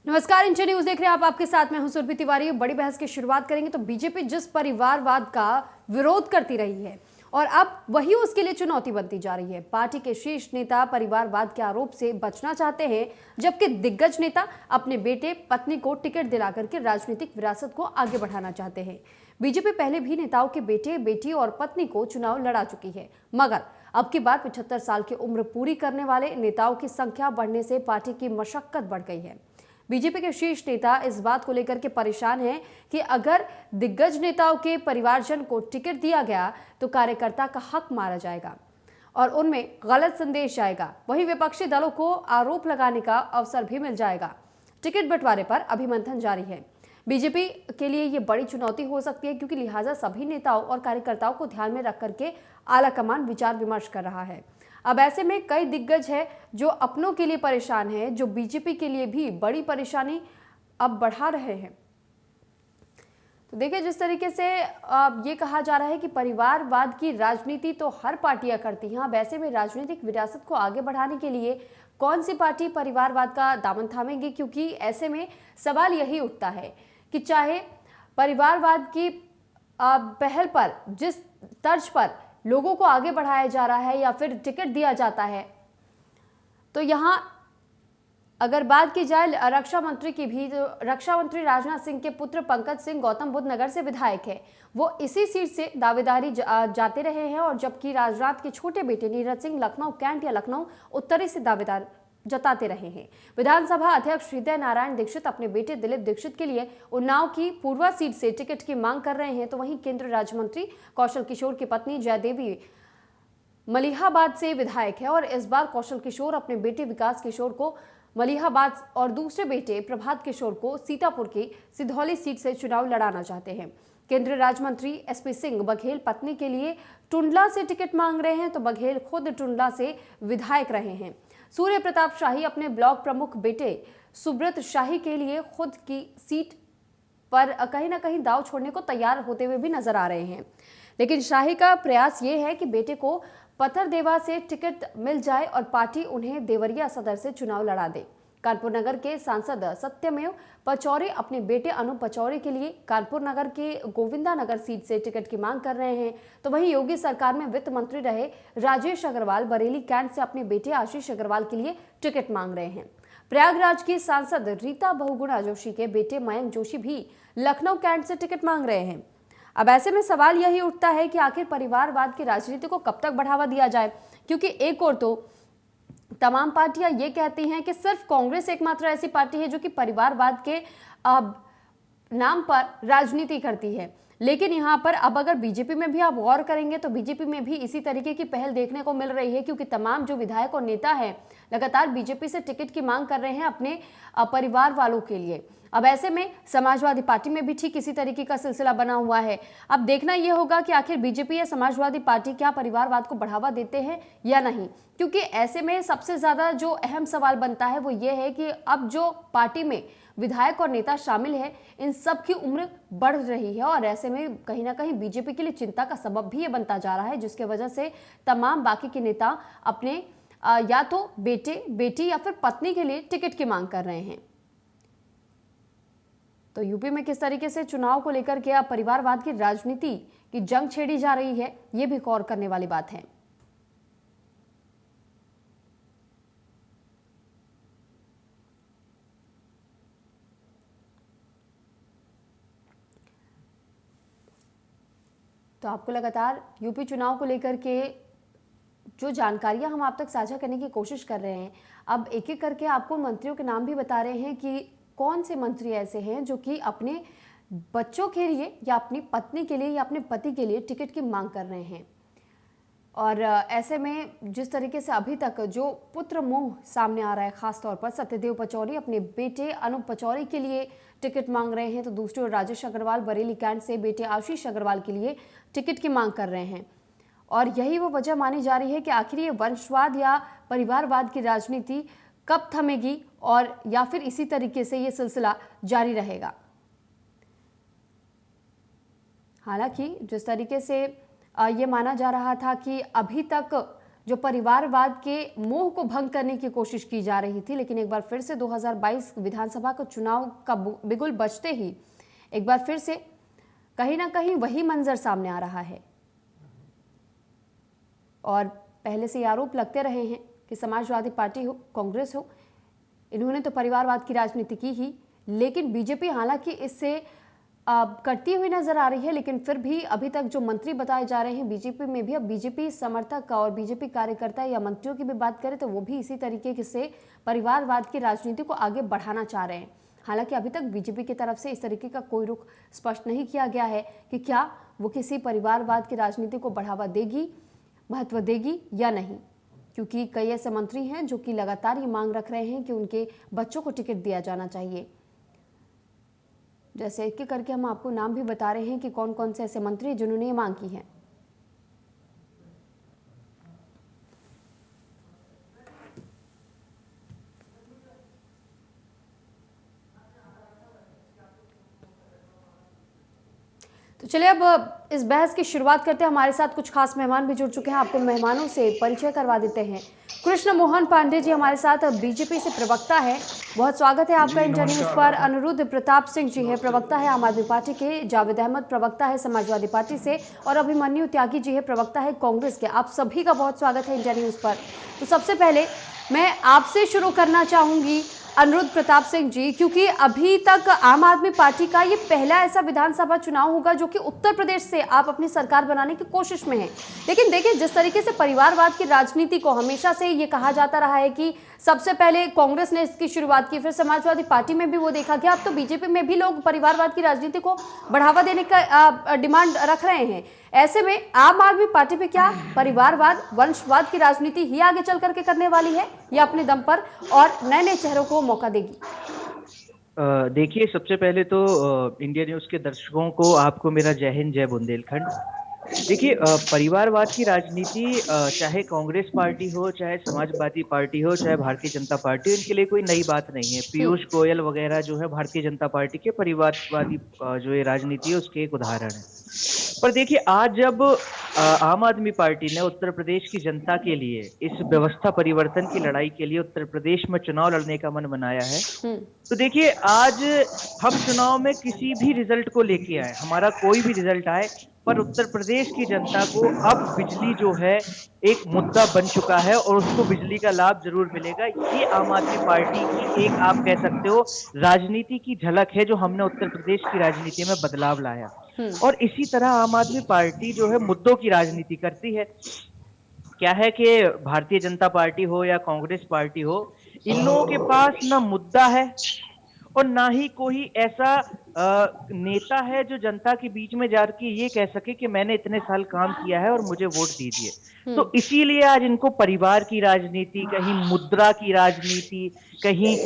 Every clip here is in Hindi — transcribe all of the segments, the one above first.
नमस्कार, इंडिया न्यूज देख रहे हैं आप। आपके साथ मैं हूं सुरभि तिवारी। बड़ी बहस की शुरुआत करेंगे तो बीजेपी जिस परिवारवाद का विरोध करती रही है और अब वही उसके लिए चुनौती बनती जा रही है। पार्टी के शीर्ष नेता परिवारवाद के आरोप से बचना चाहते हैं, जबकि दिग्गज नेता अपने बेटे पत्नी को टिकट दिलाकर के राजनीतिक विरासत को आगे बढ़ाना चाहते हैं। बीजेपी पहले भी नेताओं के बेटे, बेटी और पत्नी को चुनाव लड़ा चुकी है, मगर अब की बार 75 साल की उम्र पूरी करने वाले नेताओं की संख्या बढ़ने से पार्टी की मशक्कत बढ़ गई है। बीजेपी के शीर्ष नेता इस बात को लेकर के परेशान हैं कि अगर दिग्गज नेताओं के परिवारजन को टिकट दिया गया तो कार्यकर्ता का हक मारा जाएगा और उनमें गलत संदेश जाएगा। वहीं विपक्षी दलों को आरोप लगाने का अवसर भी मिल जाएगा। टिकट बंटवारे पर अभी मंथन जारी है। बीजेपी के लिए ये बड़ी चुनौती हो सकती है, क्योंकि लिहाजा सभी नेताओं और कार्यकर्ताओं को ध्यान में रख करके आलाकमान विचार विमर्श कर रहा है। अब ऐसे में कई दिग्गज हैं जो अपनों के लिए परेशान हैं, जो बीजेपी के लिए भी बड़ी परेशानी अब बढ़ा रहे हैं। तो देखिए, जिस तरीके से ये कहा जा रहा है कि परिवारवाद की राजनीति तो हर पार्टियां करती हैं, अब ऐसे में राजनीतिक विरासत को आगे बढ़ाने के लिए कौन सी पार्टी परिवारवाद का दामन थामेगी? क्योंकि ऐसे में सवाल यही उठता है कि चाहे परिवारवाद की पहल पर जिस तर्ज पर लोगों को आगे बढ़ाया जा रहा है या फिर टिकट दिया जाता है, तो यहां अगर बात की जाए रक्षा मंत्री की भी, तो रक्षा मंत्री राजनाथ सिंह के पुत्र पंकज सिंह गौतम बुद्ध नगर से विधायक है। वो इसी सीट से दावेदारी जाते रहे हैं, और जबकि राजनाथ के छोटे बेटे नीरज सिंह लखनऊ कैंट या लखनऊ उत्तरी से दावेदार जताते रहे हैं। विधानसभा अध्यक्ष हृदय नारायण दीक्षित अपने बेटे दिलीप दीक्षित के लिए उन्नाव की पूर्वा सीट से टिकट की मांग कर रहे हैं। तो वहीं केंद्रीय राज्य मंत्री कौशल किशोर की पत्नी जयदेवी मलिहाबाद से विधायक है, और इस बार कौशल किशोर अपने बेटे विकास किशोर को मलिहाबाद और दूसरे बेटे प्रभात किशोर को सीतापुर की सिधौली सीट से चुनाव लड़ाना चाहते हैं। केंद्रीय राज्य मंत्री एसपी सिंह बघेल पत्नी के लिए टुंडला से टिकट मांग रहे हैं, तो बघेल खुद टुंडला से विधायक रहे हैं। सूर्य प्रताप शाही अपने ब्लॉक प्रमुख बेटे सुब्रत शाही के लिए खुद की सीट पर कहीं ना कहीं दाव छोड़ने को तैयार होते हुए भी नजर आ रहे हैं। लेकिन शाही का प्रयास ये है कि बेटे को पथरदेवा से टिकट मिल जाए और पार्टी उन्हें देवरिया सदर से चुनाव लड़ा दे। कानपुर नगर के सांसद सत्यमेव पचौरी अपने बेटे अनूप पचौरी के लिए कानपुर नगर के गोविंदा नगर सीट से टिकट की मांग कर रहे हैं। तो वहीं योगी सरकार में वित्त मंत्री रहे राजेश अग्रवाल बरेली कैंट से अपने बेटे आशीष अग्रवाल के लिए टिकट मांग रहे हैं। प्रयागराज की सांसद रीता बहुगुणा जोशी के बेटे मयंक जोशी भी लखनऊ कैंट से टिकट मांग रहे हैं। अब ऐसे में सवाल यही उठता है कि आखिर परिवारवाद की राजनीति को कब तक बढ़ावा दिया जाए, क्योंकि एक और तो तमाम पार्टियां ये कहती हैं कि सिर्फ कांग्रेस एकमात्र ऐसी पार्टी है जो कि परिवारवाद के नाम पर राजनीति करती है। लेकिन यहाँ पर अब अगर बीजेपी में भी आप गौर करेंगे तो बीजेपी में भी इसी तरीके की पहल देखने को मिल रही है, क्योंकि तमाम जो विधायक और नेता हैं लगातार बीजेपी से टिकट की मांग कर रहे हैं अपने परिवार वालों के लिए। अब ऐसे में समाजवादी पार्टी में भी ठीक इसी तरीके का सिलसिला बना हुआ है। अब देखना यह होगा कि आखिर बीजेपी या समाजवादी पार्टी क्या परिवारवाद को बढ़ावा देते हैं या नहीं, क्योंकि ऐसे में सबसे ज्यादा जो अहम सवाल बनता है वो ये है कि अब जो पार्टी में विधायक और नेता शामिल है, इन सब की उम्र बढ़ रही है, और ऐसे में कहीं ना कहीं बीजेपी के लिए चिंता का सबब भी ये बनता जा रहा है, जिसके वजह से तमाम बाकी के नेता अपने या तो बेटे, बेटी या फिर पत्नी के लिए टिकट की मांग कर रहे हैं। तो यूपी में किस तरीके से चुनाव को लेकर के अब परिवारवाद की राजनीति की जंग छेड़ी जा रही है, ये भी गौर करने वाली बात है। तो आपको लगातार यूपी चुनाव को लेकर के जो जानकारियां हम आप तक साझा करने की कोशिश कर रहे हैं, अब एक एक करके आपको मंत्रियों के नाम भी बता रहे हैं कि कौन से मंत्री ऐसे हैं जो कि अपने बच्चों के लिए या अपनी पत्नी के लिए या अपने पति के लिए टिकट की मांग कर रहे हैं। और ऐसे में जिस तरीके से अभी तक जो पुत्र मोह सामने आ रहा है, खासतौर पर सत्यदेव पचौरी अपने बेटे अनूप पचौरी के लिए टिकट मांग रहे हैं, तो दूसरी ओर राजेश अग्रवाल बरेली कैंट से बेटे आशीष अग्रवाल के लिए टिकट की मांग कर रहे हैं। और यही वो वजह मानी जा रही है कि आखिर ये वंशवाद या परिवारवाद की राजनीति कब थमेगी, और या फिर इसी तरीके से ये सिलसिला जारी रहेगा। हालांकि जिस तरीके से ये माना जा रहा था कि अभी तक जो परिवारवाद के मोह को भंग करने की कोशिश की जा रही थी। लेकिन एक बार फिर से 2022 विधानसभा का चुनाव का बिगुल बजते ही एक बार फिर से कहीं ना कहीं वही मंजर सामने आ रहा है। और पहले से आरोप लगते रहे हैं कि समाजवादी पार्टी हो, कांग्रेस हो, इन्होंने तो परिवारवाद की राजनीति की ही, लेकिन बीजेपी हालांकि इससे करती हुई नजर आ रही है। लेकिन फिर भी अभी तक जो मंत्री बताए जा रहे हैं बीजेपी में भी, अब बीजेपी समर्थक और बीजेपी कार्यकर्ता या मंत्रियों की भी बात करें तो वो भी इसी तरीके से परिवारवाद की राजनीति को आगे बढ़ाना चाह रहे हैं। हालांकि अभी तक बीजेपी की तरफ से इस तरीके का कोई रुख स्पष्ट नहीं किया गया है कि क्या वो किसी परिवारवाद की राजनीति को बढ़ावा देगी, महत्व देगी या नहीं, क्योंकि कई ऐसे मंत्री हैं जो कि लगातार ये मांग रख रहे हैं कि उनके बच्चों को टिकट दिया जाना चाहिए। जैसे एक करके हम आपको नाम भी बता रहे हैं कि कौन कौन से ऐसे मंत्री हैं जिन्होंने ये मांग की है। तो चलिए अब इस बहस की शुरुआत करते हैं। हमारे साथ कुछ खास मेहमान भी जुड़ चुके हैं, आपको मेहमानों से परिचय करवा देते हैं। कृष्ण मोहन पांडे जी हमारे साथ बीजेपी से प्रवक्ता है, बहुत स्वागत है आपका इंडिया न्यूज पर। अनुरुद्ध प्रताप सिंह जी है, प्रवक्ता है आम आदमी पार्टी के। जावेद अहमद प्रवक्ता है समाजवादी पार्टी से, और अभिमन्यु त्यागी जी है, प्रवक्ता है कांग्रेस के। आप सभी का बहुत स्वागत है इंडिया न्यूज पर। तो सबसे पहले मैं आपसे शुरू करना चाहूंगी अनुरुद्ध प्रताप सिंह जी, क्योंकि अभी तक आम आदमी पार्टी का ये पहला ऐसा विधानसभा चुनाव होगा जो कि उत्तर प्रदेश से आप अपनी सरकार बनाने की कोशिश में हैं। लेकिन देखिए, जिस तरीके से परिवारवाद की राजनीति को हमेशा से ये कहा जाता रहा है कि सबसे पहले कांग्रेस ने इसकी शुरुआत की, फिर समाजवादी पार्टी में भी वो देखा गया, अब तो बीजेपी में भी लोग परिवारवाद की राजनीति को बढ़ावा देने का डिमांड रख रहे हैं। ऐसे में आम आदमी पार्टी पे क्या परिवारवाद, वंशवाद की राजनीति ही आगे चल करके करने वाली है या अपने दम पर और नए नए चेहरों को मौका देगी? देखिए, सबसे पहले तो इंडिया न्यूज के दर्शकों को, आपको मेरा जय हिंद, जय बुंदेलखंड। देखिए, परिवारवाद की राजनीति चाहे कांग्रेस पार्टी हो, चाहे समाजवादी पार्टी हो, चाहे भारतीय जनता पार्टी हो, इनके लिए कोई नई बात नहीं है। पीयूष गोयल वगैरह जो है भारतीय जनता पार्टी के परिवारवादी जो ये राजनीति है उसके एक उदाहरण है। पर देखिए, आज जब आम आदमी पार्टी ने उत्तर प्रदेश की जनता के लिए इस व्यवस्था परिवर्तन की लड़ाई के लिए उत्तर प्रदेश में चुनाव लड़ने का मन बनाया है, तो देखिए आज हम चुनाव में किसी भी रिजल्ट को लेके आए, हमारा कोई भी रिजल्ट आए, पर उत्तर प्रदेश की जनता को अब बिजली जो है एक मुद्दा बन चुका है और उसको बिजली का लाभ जरूर मिलेगा। ये आम आदमी पार्टी की एक, आप कह सकते हो, राजनीति की झलक है जो हमने उत्तर प्रदेश की राजनीति में बदलाव लाया। और इसी तरह आम आदमी पार्टी जो है मुद्दों की राजनीति करती है। क्या है कि भारतीय जनता पार्टी हो या कांग्रेस पार्टी हो, इन लोगों के पास ना मुद्दा है और ना ही कोई ऐसा नेता है जो जनता के बीच में जाकर ये कह सके कि मैंने इतने साल काम किया है और मुझे वोट दीजिए। तो इसीलिए आज इनको परिवार की राजनीति, कहीं मुद्रा की राजनीति, कहीं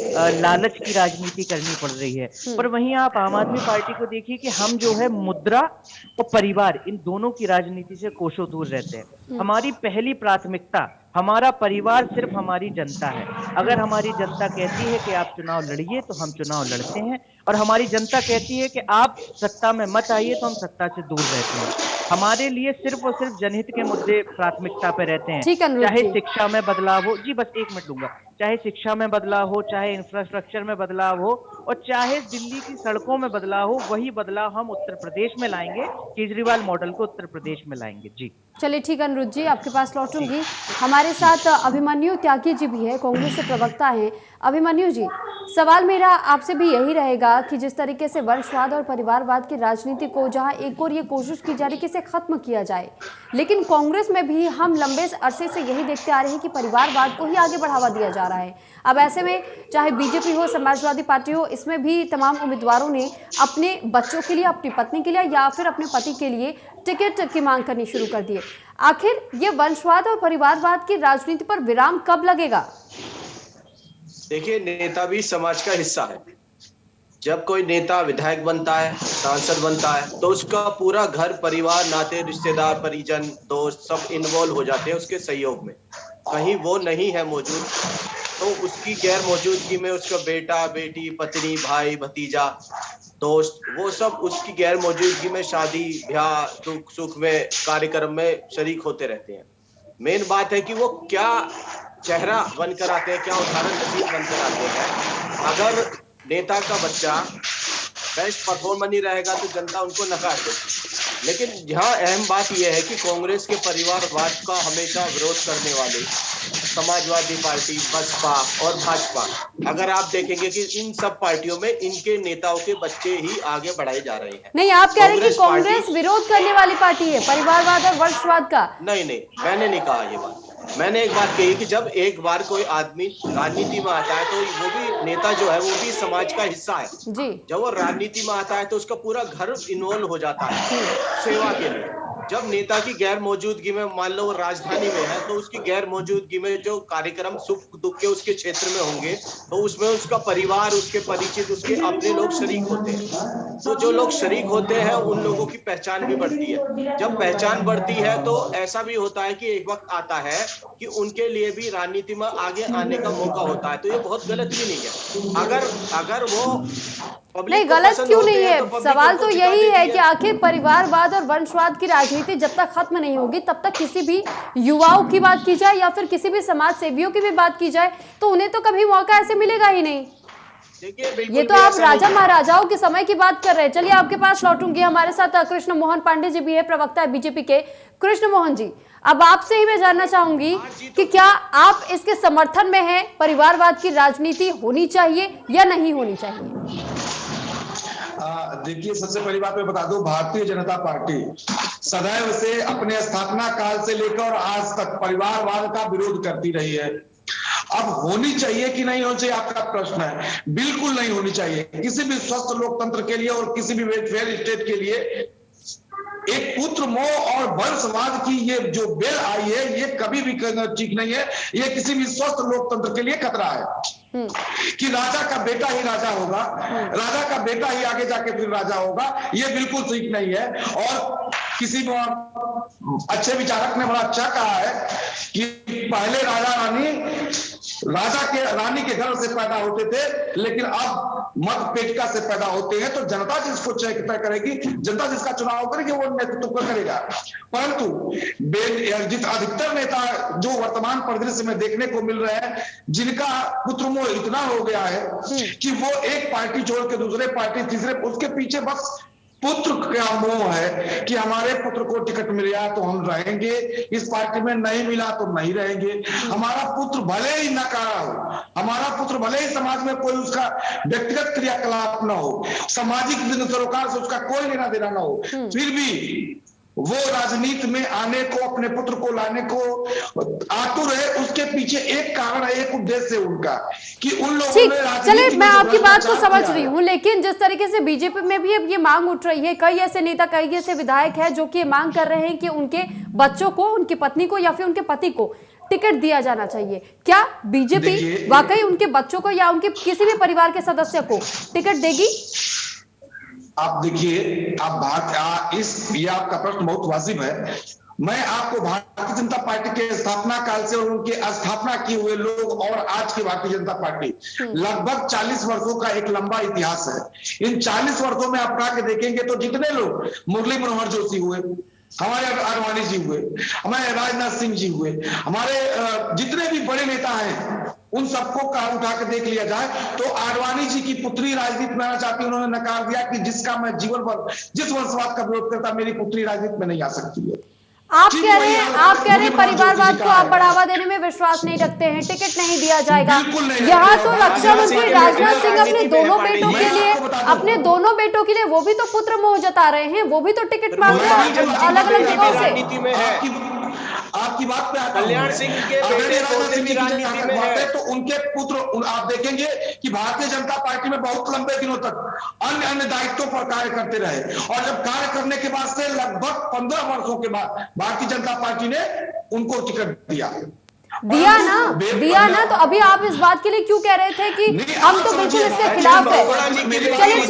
लालच की राजनीति करनी पड़ रही है। पर वहीं आप आम आदमी पार्टी को देखिए कि हम जो है मुद्रा और परिवार, इन दोनों की राजनीति से कोसों दूर रहते हैं। हमारी पहली प्राथमिकता, हमारा परिवार सिर्फ हमारी जनता है। अगर हमारी जनता कहती है कि आप चुनाव लड़िए तो हम चुनाव लड़ते हैं, और हमारी जनता कहती है कि आप सत्ता में मत आइए तो हम सत्ता से दूर रहते हैं। हमारे लिए सिर्फ और सिर्फ जनहित के मुद्दे प्राथमिकता पे रहते हैं। चाहे शिक्षा में बदलाव हो, जी बस एक मिनट लूंगा, चाहे शिक्षा में बदलाव हो, चाहे इंफ्रास्ट्रक्चर में बदलाव हो, और चाहे दिल्ली की सड़कों में बदलाव हो, वही बदलाव हम उत्तर प्रदेश में लाएंगे। केजरीवाल मॉडल को उत्तर प्रदेश में लाएंगे। जी चलिए ठीक है अनुरुद्ध जी, आपके पास लौटूंगी। हमारे साथ अभिमन्यु त्यागी जी भी है, कांग्रेस से प्रवक्ता हैं। अभिमन्यु जी, सवाल मेरा आपसे भी यही रहेगा कि जिस तरीके से वंशवाद और परिवारवाद की राजनीति को जहां एक और ये कोशिश की जा रही है कि इसे खत्म किया जाए, लेकिन कांग्रेस में भी हम लंबे अरसे से यही देखते आ रहे हैं कि परिवारवाद को ही आगे बढ़ावा दिया जा रहा है। अब ऐसे में चाहे बीजेपी हो, समाजवादी पार्टी हो, इसमें भी तमाम उम्मीदवारों ने अपने बच्चों के लिए, अपनी पत्नी के लिए या फिर अपने पति के लिए टिकट की मांग करनी शुरू कर दी है। आखिर ये वंशवाद और परिवारवाद की राजनीति पर विराम कब लगेगा? देखिए, नेता भी समाज का हिस्सा है। जब कोई नेता विधायक बनता है, सांसद बनता है, तो उसका पूरा घर परिवार, नाते रिश्तेदार, परिजन, दोस्त सब इन्वॉल्व हो जाते हैं उसके सहयोग में। कहीं वो नहीं है मौजूद तो उसकी गैर मौजूदगी में उसका बेटा, बेटी, पत्नी, भाई, भतीजा, दोस्त, वो सब उसकी गैर मौजूदगी में शादी, ब्याह, दुख सुख में, कार्यक्रम में शरीक होते रहते हैं। मेन बात है कि वो क्या चेहरा बनकर आते हैं, क्या उदाहरण नसीब बनकर आते हैं। अगर नेता का बच्चा बेस्ट परफॉर्मर नहीं रहेगा तो जनता उनको नकार देगी। लेकिन यहाँ अहम बात यह है कि कांग्रेस के परिवारवाद का हमेशा विरोध करने वाले समाजवादी पार्टी, बसपा और भाजपा, अगर आप देखेंगे कि इन सब पार्टियों में इनके नेताओं के बच्चे ही आगे बढ़ाए जा रहे हैं। नहीं, आप कह रहे हैं कि कांग्रेस कांग्रेस विरोध करने वाली पार्टी है परिवारवाद और वंशवाद का। नहीं, मैंने नहीं कहा ये बात। मैंने एक बात कही कि जब एक बार कोई आदमी राजनीति में आता है तो वो भी नेता जो है वो भी समाज का हिस्सा है जी। जब वो राजनीति में आता है तो उसका पूरा घर इन्वॉल्व हो जाता है सेवा के लिए। जब नेता की गैर मौजूदगी में, मान लो वो राजधानी में है, तो उसकी गैर मौजूदगी में जो कार्यक्रम सुख दुख के उसके क्षेत्र में होंगे तो उसमें उसका परिवार, उसके परिचित, उसके अपने लोग शरीक होते हैं। तो जो लोग शरीक होते हैं उन लोगों की पहचान भी बढ़ती है। जब पहचान बढ़ती है तो ऐसा भी होता है कि एक वक्त आता है कि उनके लिए भी राजनीति में आगे आने का मौका होता है। तो ये बहुत गलत भी नहीं है। अगर वो नहीं, गलत क्यों नहीं है? सवाल तो यही है कि आखिर परिवारवाद और वंशवाद की राजनीति जब तक खत्म नहीं होगी तब तक किसी भी युवाओं की बात की जाए या फिर किसी भी समाज सेवियों की भी बात की जाए तो उन्हें तो कभी मौका ऐसे मिलेगा ही नहीं। ये तो आप राजा महाराजाओं के समय की बात कर रहे हैं। चलिए आपके पास लौटूंगी। हमारे साथ कृष्ण मोहन पांडे जी भी है, प्रवक्ता है बीजेपी के। कृष्ण मोहन जी, अब आपसे ही मैं जानना चाहूंगी कि क्या आप इसके समर्थन में हैं, परिवारवाद की राजनीति होनी चाहिए या नहीं होनी चाहिए? देखिए, सबसे पहली बात मैं बता दूं, भारतीय जनता पार्टी सदैव से अपने स्थापना काल से लेकर और आज तक परिवारवाद का विरोध करती रही है। अब होनी चाहिए कि नहीं होनी चाहिए आपका प्रश्न है। बिल्कुल नहीं होनी चाहिए। किसी भी स्वस्थ लोकतंत्र के लिए और किसी भी वेलफेयर स्टेट के लिए एक पुत्र मोह और वंशवाद की ये जो बेल आई है ये कभी भी ठीक नहीं है। ये किसी भी स्वस्थ लोकतंत्र के लिए खतरा है कि राजा का बेटा ही राजा होगा, राजा का बेटा ही आगे जाके फिर राजा होगा। ये बिल्कुल ठीक नहीं है। और किसी अच्छे विचारक ने बड़ा अच्छा कहा है कि पहले रानी के घर से पैदा होते थे, लेकिन अब मत पेटिका से पैदा होते हैं। तो जनता जिसको तय करेगी, जनता जिसका चुनाव करेगी, वो नेतृत्व करेगा। परंतु अधिकतर नेता जो वर्तमान परिदृश्य में देखने को मिल रहे हैं, जिनका पुत्र मोह इतना हो गया है कि वो एक पार्टी छोड़ के दूसरे पार्टी, तीसरे, उसके पीछे बस पुत्र का मोह है कि हमारे पुत्र को टिकट मिल गया तो हम रहेंगे, इस पार्टी में नहीं मिला तो नहीं रहेंगे। हमारा पुत्र भले ही नकारा हो, हमारा पुत्र भले ही समाज में कोई उसका व्यक्तिगत क्रियाकलाप ना हो, सामाजिक सरोकार से उसका कोई लेना देना ना हो, फिर भी वो राजनीति में आने को, अपने पुत्र को लाने को आतुर है। उसके पीछे एक कारण है, एक उद्देश्य है उनका कि उन लोगों ने चलिए, मैं आपकी बात को समझ रही हूँ, लेकिन जिस तरीके से बीजेपी में भी अब ये मांग उठ रही है, कई ऐसे नेता, कई ऐसे विधायक हैं जो कि ये मांग कर रहे हैं कि उनके बच्चों को, उनकी पत्नी को या फिर उनके पति को टिकट दिया जाना चाहिए। क्या बीजेपी वाकई उनके बच्चों को या उनके किसी भी परिवार के सदस्य को टिकट देगी? आप देखिए, ये आपका प्रश्न बहुत वाजिब है। मैं आपको भारतीय जनता पार्टी के स्थापना काल से और उनके स्थापना किए हुए लोग और आज की भारतीय जनता पार्टी लगभग 40 वर्षों का एक लंबा इतिहास है। इन 40 वर्षों में आप के देखेंगे तो जितने लोग, मुरली मनोहर जोशी हुए, हमारे आडवाणी जी हुए, हमारे राजनाथ सिंह जी हुए, हमारे जितने भी बड़े नेता हैं, उन सबको उठा के देख लिया जाए तो आडवाणी जी की पुत्री राजनीति में आना चाहती, उन्होंने नकार दिया कि जिसका मैं जीवन भर जिस वंशवाद का विरोध करता, मेरी पुत्री राजनीति में नहीं आ सकती है। आप कह रहे हैं परिवारवाद को आप बढ़ावा देने में विश्वास नहीं रखते हैं, टिकट नहीं दिया जाएगा। यहाँ तो रक्षा मंत्री राजनाथ सिंह अपने दोनों बेटों के लिए वो भी तो पुत्र मोह जता रहे हैं, वो भी तो टिकट मांग रहे हैं अलग अलग जगहों से। आपकी बात पे कल्याण सिंह के बेटे भी राजनीति में है, तो उनके पुत्र, आप देखेंगे कि भारतीय जनता पार्टी में बहुत लंबे दिनों तक अन्य दायित्वों पर कार्य करते रहे और जब कार्य करने के बाद से लगभग 15 वर्षों के बाद भारतीय जनता पार्टी ने उनको टिकट दिया। दिया ना, तो अभी आप इस बात के लिए क्यों कह रहे थे कि हम तो बिल्कुल इसके खिलाफ है? चलिए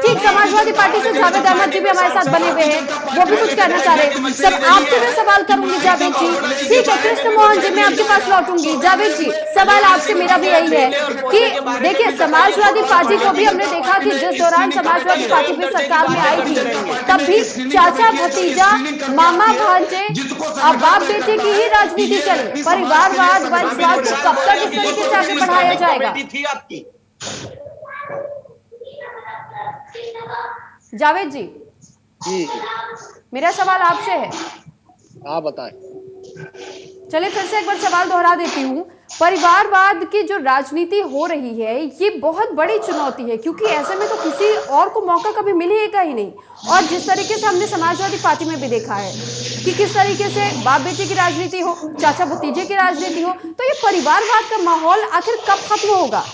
ठीक, समाजवादी पार्टी से जावेद अहमद जी भी हमारे साथ बने हुए हैं, वो भी कुछ कहना चाह रहे हैं। सब आपसे मैं सवाल करूंगी जावेद जी, ठीक है? कृष्ण मोहन जी, मैं आपके पास लौटूंगी। जावेद जी, सवाल आपसे मेरा भी यही है कि देखिए, समाजवादी पार्टी को भी हमने देखा कि जिस दौरान समाजवादी पार्टी भी सरकार में आई थी, तब भी चाचा भतीजा, मामा भांजे और बाप बेटे की ही राजनीति चली। परिवारवाद, वंशवाद को कब तक इस तरीके से आगे बढ़ाया जाएगा? जावेद जी, मेरा सवाल आपसे है। हाँ बताएं। चलिए फिर से एक बार सवाल दोहरा देती हूँ। परिवारवाद की जो राजनीति हो रही है, ये बहुत बड़ी चुनौती है, क्योंकि ऐसे में तो किसी और को मौका कभी मिलेगा ही नहीं। और जिस तरीके से हमने समाजवादी पार्टी में भी देखा है कि किस तरीके से बाप बेटे की राजनीति हो, चाचा भतीजे की राजनीति हो, तो ये परिवारवाद का माहौल आखिर कब खत्म होगा?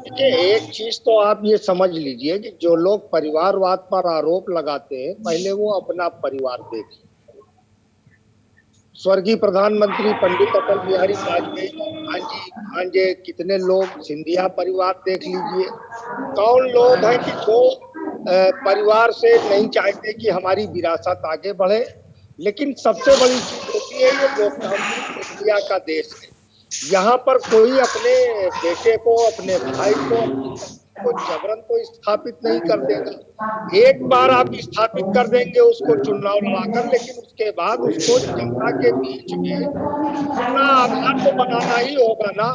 देखिए, एक चीज तो आप ये समझ लीजिए कि जो लोग परिवारवाद पर आरोप लगाते हैं, पहले वो अपना परिवार देखें। स्वर्गीय प्रधानमंत्री पंडित अटल बिहारी वाजपेयी, भांजे कितने लोग, सिंधिया परिवार देख लीजिए। कौन लोग हैं कि जो परिवार से नहीं चाहते कि हमारी विरासत आगे बढ़े। लेकिन सबसे बड़ी चीज होती है ये लोकतांत्रिक प्रक्रिया का देश है। यहाँ पर कोई अपने बेटे को, अपने भाई को जबरन तो स्थापित नहीं कर देगा। एक बार आप स्थापित कर देंगे उसको चुनाव लड़ाकर, लेकिन उसके बाद उसको जनता के बीच में अपना आधार तो बनाना ही होगा ना।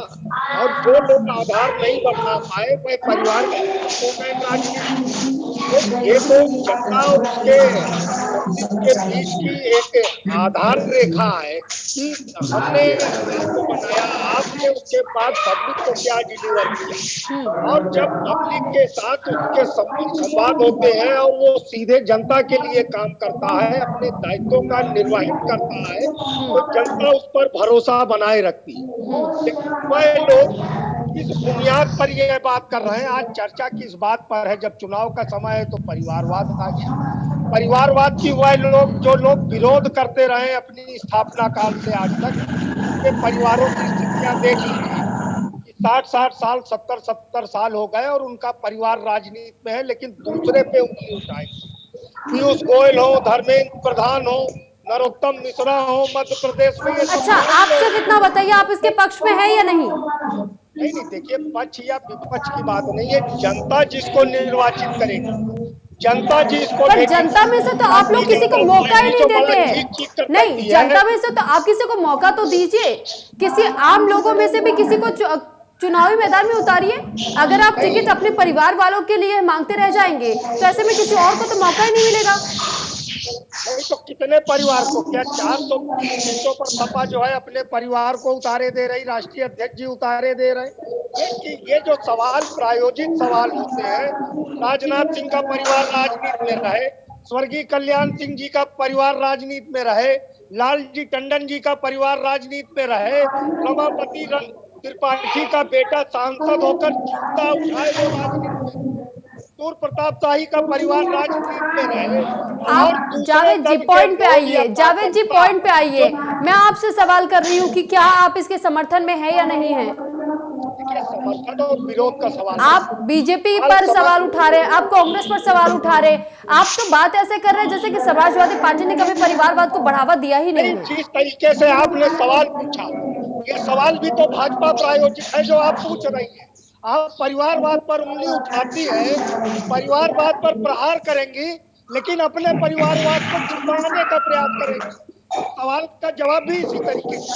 और जो लोग आधार नहीं बना पाए वह परिवार के ये तो जनता और उसके बीच की एक आधार रेखा है कि हमने आपको बनाया, आपने उसके बाद पब्लिक को क्या डिलीवर किया। और जब पब्लिक के साथ उसके संवाद होते हैं और वो सीधे जनता के लिए काम करता है, अपने दायित्वों का निर्वहन करता है, तो जनता उस पर भरोसा बनाए रखती है। वह लोग किस बुनियाद पर यह बात कर रहे हैं? आज चर्चा किस बात पर है? जब चुनाव का समय है तो परिवारवाद आ गया। परिवारवाद की वह लोग जो लोग विरोध करते रहे अपनी स्थापना काल से आज तक, के परिवारों की स्थितियां देख लीजिए। 60-60 साल, 70-70 साल हो गए और उनका परिवार राजनीति में है, लेकिन दूसरे पे उंगली उठाएंगे। पीयूष गोयल हो, धर्मेंद्र प्रधान हो, नरोत्तम मिश्रा हो मध्य प्रदेश में। अच्छा, आप सिर्फ इतना बताइए, आप इसके पक्ष में है या नहीं? नहीं, देखिए, पक्ष या विपक्ष की बात नहीं है। जनता जिसको निर्वाचित करेगी, जनता जिसको, पर जनता में से तो आप लोग किसी को मौका ही नहीं देते हैं। नहीं, जनता में से तो आप किसी को मौका तो दीजिए, किसी आम लोगों में से भी किसी को चुनावी मैदान में उतारिए। अगर आप टिकट अपने परिवार वालों के लिए मांगते रह जाएंगे तो ऐसे में किसी और को तो मौका ही नहीं मिलेगा। नहीं तो कितने परिवार को, क्या 400 सीटों पर सपा जो है अपने परिवार को उतारे दे रही, राष्ट्रीय अध्यक्ष जी उतारे दे रहे। ये जो सवाल प्रायोजित सवाल होते हैं, राजनाथ सिंह का परिवार राजनीति में रहे, स्वर्गीय कल्याण सिंह जी का परिवार राजनीति में रहे, लालजी टंडन जी का परिवार राजनीति में रहे, रमापति त्रिपाठी का बेटा सांसद होकर चिंता उठाए वो राजनीति, सूर्य प्रताप शाही का परिवार राजनीति में रहे। आप जावेद जी पॉइंट पे आइए, जावेद जी पॉइंट पे आइए। मैं आपसे सवाल कर रही हूँ कि क्या आप इसके समर्थन में है या नहीं है? समर्थन और विरोध का सवाल, आप बीजेपी पर सवाल उठा रहे हैं, आप कांग्रेस पर सवाल उठा रहे हैं, आप तो बात ऐसे कर रहे हैं जैसे कि समाजवादी पार्टी ने कभी परिवारवाद को बढ़ावा दिया ही नहीं है। जिस तरीके से आपने सवाल पूछा, ये सवाल भी तो भाजपा प्रायोजित है जो आप पूछ रही है। आप परिवारवाद पर उंगली उठाती है, परिवारवाद पर प्रहार करेंगी, लेकिन अपने परिवारवाद को छुपाने का प्रयास करेंगी। सवाल का जवाब भी इसी तरीके से।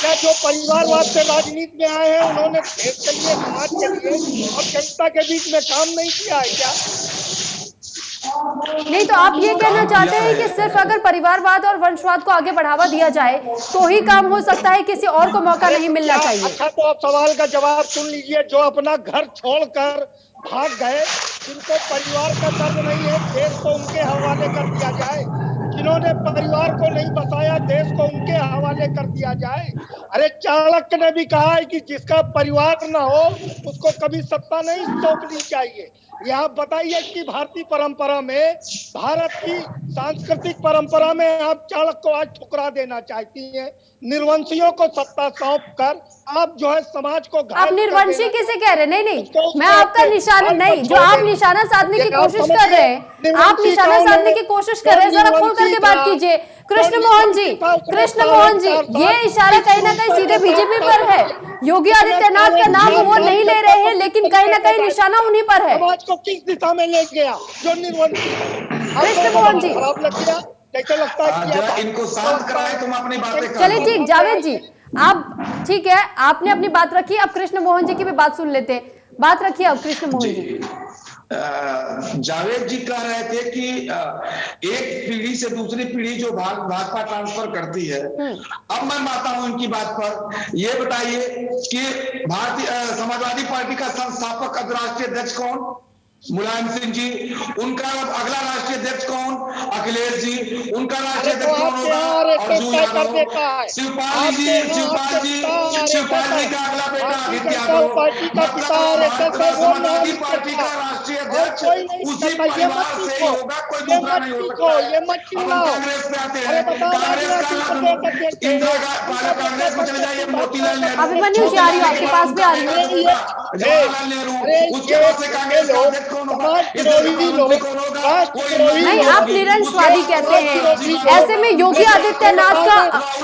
क्या जो परिवारवाद से राजनीति में आए हैं उन्होंने देश के लिए, समाज के लिए और जनता के बीच में काम नहीं किया है क्या? नहीं, तो आप ये कहना चाहते हैं कि सिर्फ अगर परिवारवाद और वंशवाद को आगे बढ़ावा दिया जाए तो ही काम हो सकता है, किसी और को मौका नहीं मिलना चाहिए? अच्छा, तो आप सवाल का जवाब सुन लीजिए। जो अपना घर छोड़कर भाग गए, जिनको परिवार का दर्द नहीं है, देश को उनके हवाले कर दिया जाए। जिन्होंने परिवार को नहीं बसाया, देश को उनके हवाले कर दिया जाए। अरे चाणक्य ने भी कहा है कि जिसका परिवार ना हो उसको कभी सत्ता नहीं सौंपनी चाहिए। ये आप बताइए कि भारतीय परंपरा में, भारत की सांस्कृतिक परंपरा में आप चाणक्य को आज ठुकरा देना चाहती हैं। निर्वंशियों को सत्ता सौंप कर आप जो है समाज को आप निर्वंशी किसे कह रहे हैं? नहीं, मैं आपका निशाना नहीं, जो आप निशाना साधने की कोशिश कर रहे हैं, आप निशाना साधने की कोशिश कर रहे हैं, जरा खोल करके बात कीजिए। कृष्ण मोहन जी, ये इशारा कहीं ना कहीं सीधे बीजेपी पर है। योगी आदित्यनाथ का नाम वो नहीं ले रहे हैं, लेकिन कहीं ना कहीं निशाना उन्हीं पर है। समाज को किस दिशा में ले गया जो निर्वंशी? कृष्ण मोहन जी, खराब लग गया, कैसे लगता है कि इनको शांत कराए, तुम अपनी बातें करो। चलिए ठीक, जावेद जी आप ठीक है, आपने अपनी बात रखी, अब कृष्ण मोहन जी की भी बात सुन लेते हैं। बात रखिए अब कृष्ण मोहन जी। जावेद जी कह रहे थे कि एक पीढ़ी से दूसरी पीढ़ी जो भाजपा ट्रांसफर करती है। अब मैं मानता हूं इनकी बात पर। ये बताइए कि भारतीय समाजवादी पार्टी का संस्थापक राष्ट्रीय अध्यक्ष कौन? मुलायम सिंह जी। उनका अगला राष्ट्रीय अध्यक्ष कौन? अखिलेश जी। उनका राष्ट्रीय अध्यक्ष कौन होगा? अर्जुन यादव। शिवपाल जी का अगला बेटा आदित्य यादव। मतलब समाजवादी पार्टी का राष्ट्रीय अध्यक्ष उसी परिवार से ही होगा, कोई दूसरा नहीं हो सकता। अब हम कांग्रेस पे आते हैं। कांग्रेस का इंदिरा गांधी, कांग्रेस में चले जाइए, मोतीलाल नेहरू। अभिमन्यु जी आ रही हो, आपके पास भी आ रही हो। जवाहरलाल नेहरू। उसके बाद से कांग्रेस का नहीं, आप निरंशवादी कहते हैं। ऐसे में योगी आदित्यनाथ का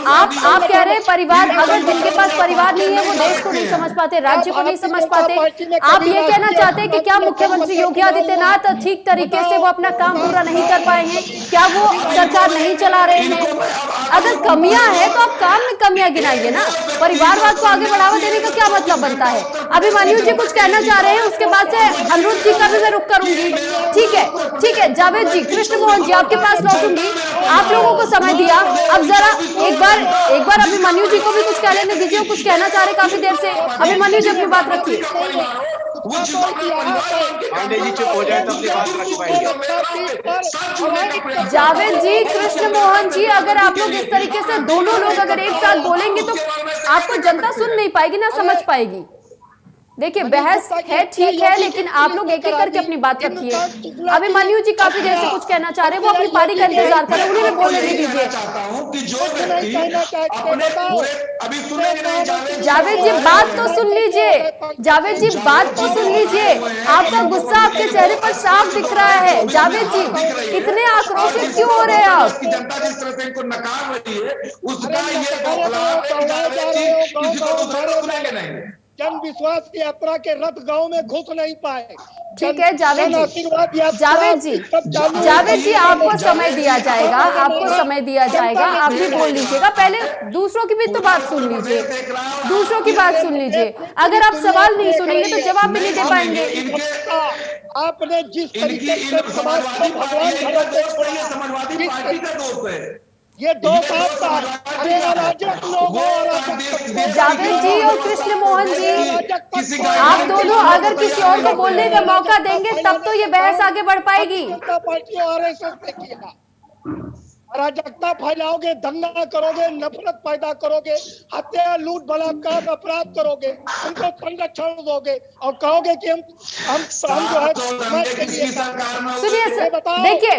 आप कह रहे हैं परिवार, अगर जिनके पास परिवार नहीं है वो देश को नहीं समझ पाते, राज्य को नहीं समझ पाते। आप ये कहना चाहते हैं कि क्या मुख्यमंत्री योगी आदित्यनाथ ठीक तरीके से वो अपना काम पूरा नहीं कर पाए हैं? क्या वो सरकार नहीं चला रहे हैं? अगर कमियां हैं तो आप काम में कमियां गिनाइए ना। परिवारवाद को आगे बढ़ावा देने का क्या मतलब बनता है? अभिमन्यु जी कुछ कहना चाह रहे हैं, उसके बाद से अनुरुद्ध जी का भी मैं रुक करूंगी। ठीक है जावेद जी, कृष्ण मोहन जी आपके पास लौटूंगी। आप लोगों को समय दिया, अब जरा एक बार अभिमन्यु जी को भी कुछ कह लेने दीजिए, कुछ कहना चाह रहे काफी देर से। अभिमन्यु जी अपनी बात रखिए। पांडे जी चुप हो जाए तो अपनी बात रख पाएंगे। जावेद जी, कृष्ण मोहन जी, अगर आप लोग इस तरीके से दोनों लोग अगर एक साथ बोलेंगे तो आपको जनता सुन नहीं पाएगी, ना समझ पाएगी। देखिए बहस है, ठीक है, लेकिन आप लोग एक एक करके अपनी बात रखिए। अभिमन्यु जी काफी देर से कुछ कहना चाह रहे हैं, वो अपनी पारी का इंतजार कर रहे हैं, उन्हें बोलने दीजिए। जावेद जी बात तो सुन लीजिए, जावेद जी बात तो सुन लीजिए। आपका गुस्सा आपके चेहरे पर साफ दिख रहा है। जावेद जी इतने आक्रोशित क्यों हो रहे हैं आप? जनता जिस तरह से इनको नकार रही है उसका ये बौखलाहट है कि जावेद जी किसी को दूसरा सुनेंगे नहीं। जन विश्वास की यात्रा के रथ गांव में घुस नहीं पाए। ठीक है जावेद जी आपको समय दिया जाएगा, आपको समय दिया जाएगा, आप भी बोल लीजिएगा। पहले दूसरों की भी तो बात सुन लीजिए, दूसरों की बात सुन लीजिए। अगर आप सवाल नहीं सुनेंगे तो जवाब भी नहीं दे पाएंगे। आपने जिस तरीके से समाजवादी पार्टी का दोस्त है, ये दो जावेद जी और कृष्ण मोहन जी, आप दोनों अगर किसी और को बोलने का मौका देंगे तब तो ये बहस आगे बढ़ पाएगी। पार्टी आरएसएस अराजकता फैलाओगे, दंगा करोगे, नफरत पैदा करोगे, हत्या, लूट, बलात्कार, अपराध करोगे, उनको संरक्षण दोगे और कहोगे कि हम जो है। सुनिए, देखिए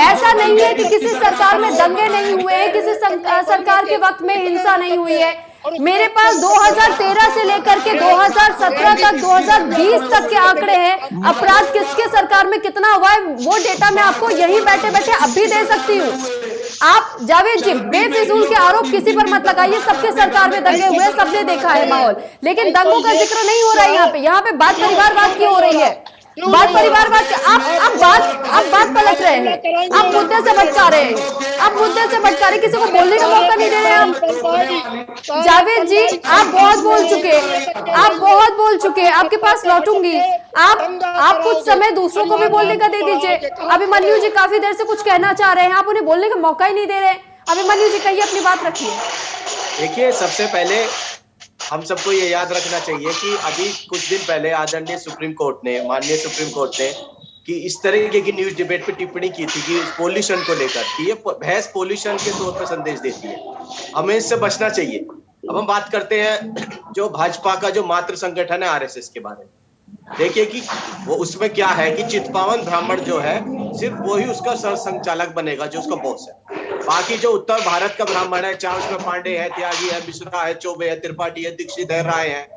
ऐसा नहीं है कि किसी सरकार में दंगे नहीं हुए हैं, किसी सरकार के वक्त में हिंसा नहीं हुई है। मेरे पास 2013 से लेकर के 2017 तक 2020 तक के आंकड़े हैं। अपराध किसके सरकार में कितना हुआ है वो डेटा मैं आपको यहीं बैठे बैठे अब भी दे सकती हूँ। आप जावेद जी बेफिजूल के आरोप किसी पर मत लगाइए। सबके सरकार में दंगे हुए, सबने देखा है माहौल, लेकिन दंगों का जिक्र नहीं हो रहा है यहाँ पे बात परिवारवाद की हो रही है। बात परिवारवाद की आप बात पलट रहे हैं, आप मुद्दे से भटका रहे हैं, आप मुद्दे से भटका रहे, किसी को बोलने का मौका नहीं दे रहे हम। जावेद जी आप बहुत बोल चुके, आपके पास लौटूंगी। आप कुछ समय दूसरों को भी बोलने का दे दीजिए। अभिमन्यु जी काफी देर से कुछ कहना चाह रहे हैं, आप उन्हें बोलने का मौका ही नहीं दे रहे। अभिमन्यु जी कहिए, अपनी बात रखिए। देखिए सबसे पहले हम सबको ये याद रखना चाहिए कि अभी कुछ दिन पहले आदरणीय सुप्रीम कोर्ट ने, माननीय सुप्रीम कोर्ट ने कि इस तरीके की न्यूज डिबेट पे टिप्पणी की थी कि पोल्यूशन को लेकर कि ये भैंस पोल्यूशन के तौर पर संदेश देती है, हमें इससे बचना चाहिए। अब हम बात करते हैं जो भाजपा का जो मातृ संगठन है आरएसएस के बारे में। देखिए कि वो उसमें क्या है कि चितपावन ब्राह्मण जो है सिर्फ वो ही उसका संचालक बनेगा, जो उसका बॉस है। बाकी जो उत्तर भारत का ब्राह्मण है, चाहे उसमें पांडे है, त्यागी है, मिश्रा है, चौबे है, त्रिपाठी है, दीक्षित है, राय है,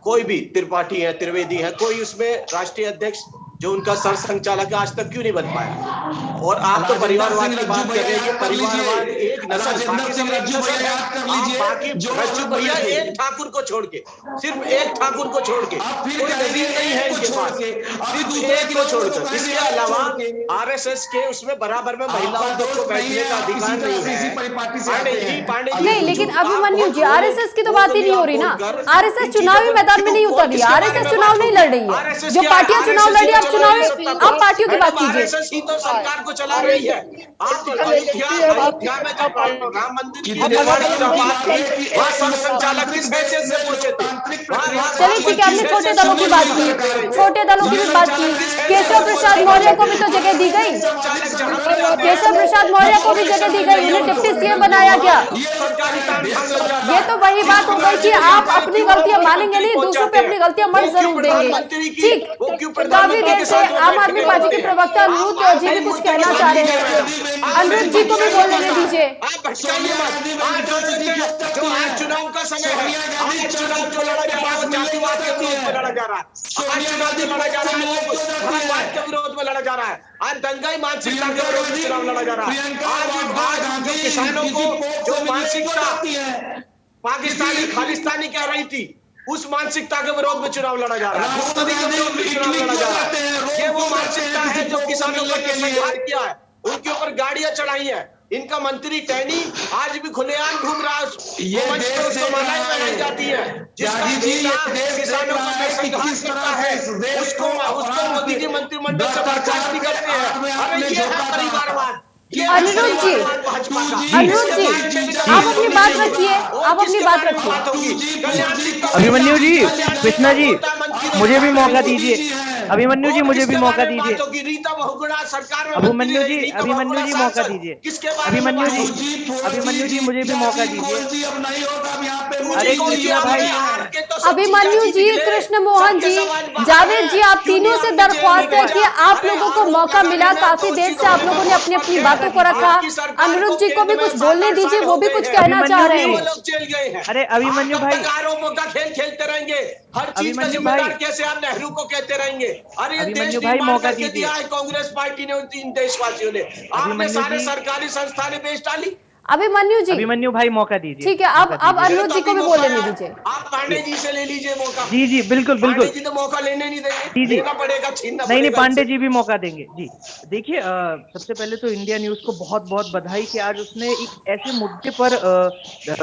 कोई भी त्रिपाठी है, त्रिवेदी है, कोई उसमें राष्ट्रीय अध्यक्ष जो उनका सर संचालक आज तक क्यों नहीं बन पाया। और आप तो परिवारवाद की बात कर रहे हैं कि परिवारवाद एक नस्ल, रज्जू भैया एक ठाकुर को छोड़ के, सिर्फ एक ठाकुर को छोड़ के कोई नजीर नहीं है इनके पास, सिर्फ एक को छोड़कर। इसके अलावा आरएसएस के उसमें बराबर में महिलाओं को बैठने का अधिकार नहीं है। पांडे नहीं, लेकिन अभिमन्यु जी आरएसएस की तो बात ही नहीं हो रही ना। आरएसएस चुनावी मैदान में नहीं उतर रही, आरएसएस चुनाव नहीं लड़ रही है। जो पार्टियां चुनाव लड़ी, आप पार्टियों की बात कीजिए। आरएसएस ही तो सरकार को चला रही है। आप अयोध्या में जब राम मंदिर की निर्माण की बात थी, वहां संचालक किस हैसियत से पहुंचे थे? चलिए ठीक है, हमने छोटे दलों की बात की, छोटे दलों की भी बात की। केशव प्रसाद मौर्य को भी तो जगह दी गई, केशव प्रसाद मौर्य को भी जगह दी गई, उन्हें डिप्टी सीएम बनाया गया। ये तो वही बात हो गई कि आप अपनी गलतियां मानेंगे नहीं, दूसरों पे अपनी गलतियां मत जरूर देंगे। ठीक, काफी देर से आम आदमी पार्टी के प्रवक्ता अनिरुद्ध जी भी कुछ कहना चाह रहे हैं, अनिरुद्ध जी को भी बोलने दीजिए। जो आज चुनाव का समय है, आज चुनाव जो लड़ा जा रहा है वो जातिवाद के विरोध में लड़ा जा रहा है, आज चुनाव जो लड़ा जा रहा है वो धर्मवाद के विरोध में लड़ा जा रहा है, आज दंगाई मानसिकता के विरोध में चुनाव लड़ा जा रहा है। आज जो किसानों को जो मानसिकता पाकिस्तानी खालिस्तानी कह रही थी, उस मानसिकता के विरोध में चुनाव लड़ा जा रहा है, भूखमरी के विरोध में चुनाव लड़ा जा रहा है। ये वो मानसिकता है जो किसानों पर संहार किया है, उनके ऊपर गाड़ियां चढ़ाई है। इनका मंत्री टैनी आज भी खुलेआम घूम रहा है, उसको मालाएं पहनाई जाती है, जिसका नेता किसानों को नरसंहार करता है, उसको मोदी जी मंत्रिमंडल से बर्खास्त भी करते हैं। अरे ये है परिवारवाद। अनिरुद्ध जी, अनिरुद्ध जी, आप अपनी बात रखिए, आप अपनी बात रखिए। अभिमन्यु जी, कृष्णा जी, मुझे भी मौका दीजिए। अभिमन्यु जी, मुझे भी मौका दीजिए। अभिमन्यु जी, अभिमन्यु जी मौका दीजिए। अभिमन्यु जी, मुझे भी मौका दीजिए। अरे कृष्णा भाई, अभिमन्यु जी, कृष्ण मोहन जी, जावेद जी, आप तीनों से दरख्वास्त है कि आप लोगों को मौका मिला, काफी देर से आप लोगों ने अपनी अपनी बातों को रखा। अनिरुद्ध जी को भी कुछ बोलने दीजिए, वो भी कुछ कहना चाह रहे हैं। अरे अभिमन्यु भाई, आरोपों का खेल खेलते रहेंगे, हर चीज का जिम्मेदार कैसे आप नेहरू को कहते रहेंगे। अरे अभिमन्यु भाई मौका दीजिए। कांग्रेस पार्टी ने, इन देशवासियों ने, आपने सारे सरकारी संस्थानें बेच डाली। अभिमन्यु जी, अभिमन्यु भाई मौका दीजिए। ठीक है, अब अनिरुद्ध जी को भी बोलने दीजिए। आप पांडे जी से ले लीजिए मौका। जी जी, बिल्कुल बिल्कुल। पांडे जी तो मौका लेने नहीं देंगे, जी जी, लेना पड़ेगा, छीनना नहीं, पड़ेगा। पांडे जी भी मौका देंगे। जी देखिए, सबसे पहले तो इंडिया न्यूज को बहुत बहुत बधाई कि आज उसने एक ऐसे मुद्दे पर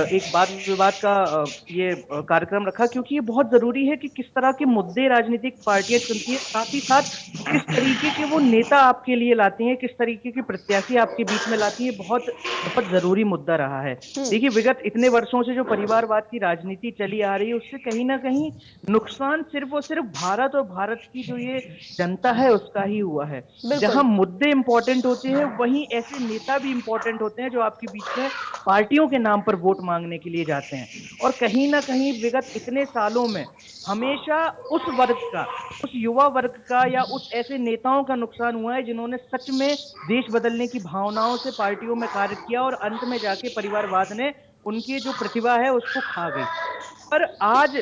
एक वाद विवाद का ये कार्यक्रम रखा, क्योंकि ये बहुत जरूरी है कि किस तरह के मुद्दे राजनीतिक पार्टियां चुनती है, साथ ही साथ किस तरीके के वो नेता आपके लिए लाती हैं, किस तरीके के प्रत्याशी आपके बीच में लाती है, बहुत बहुत जरूरी मुद्दा रहा है। देखिए, विगत इतने वर्षों से जो परिवारवाद की राजनीति चली आ रही है, उससे कहीं ना कहीं नुकसान सिर्फ और सिर्फ भारत और भारत की जो ये जनता है उसका ही हुआ है। जहां मुद्दे इंपॉर्टेंट होते हैं, वहीं ऐसे नेता भी इंपॉर्टेंट होते हैं जो आपके बीच में पार्टियों के नाम पर वोट मांगने के लिए जाते हैं। और कहीं ना कहीं विगत इतने सालों में हमेशा उस वर्ग का, उस युवा वर्ग का या उस ऐसे नेताओं का नुकसान हुआ है जिन्होंने सच में देश बदलने की भावनाओं से पार्टियों में कार्य किया और अंत में जाके परिवारवाद ने उनकी जो प्रतिभा है उसको खा गई। पर आज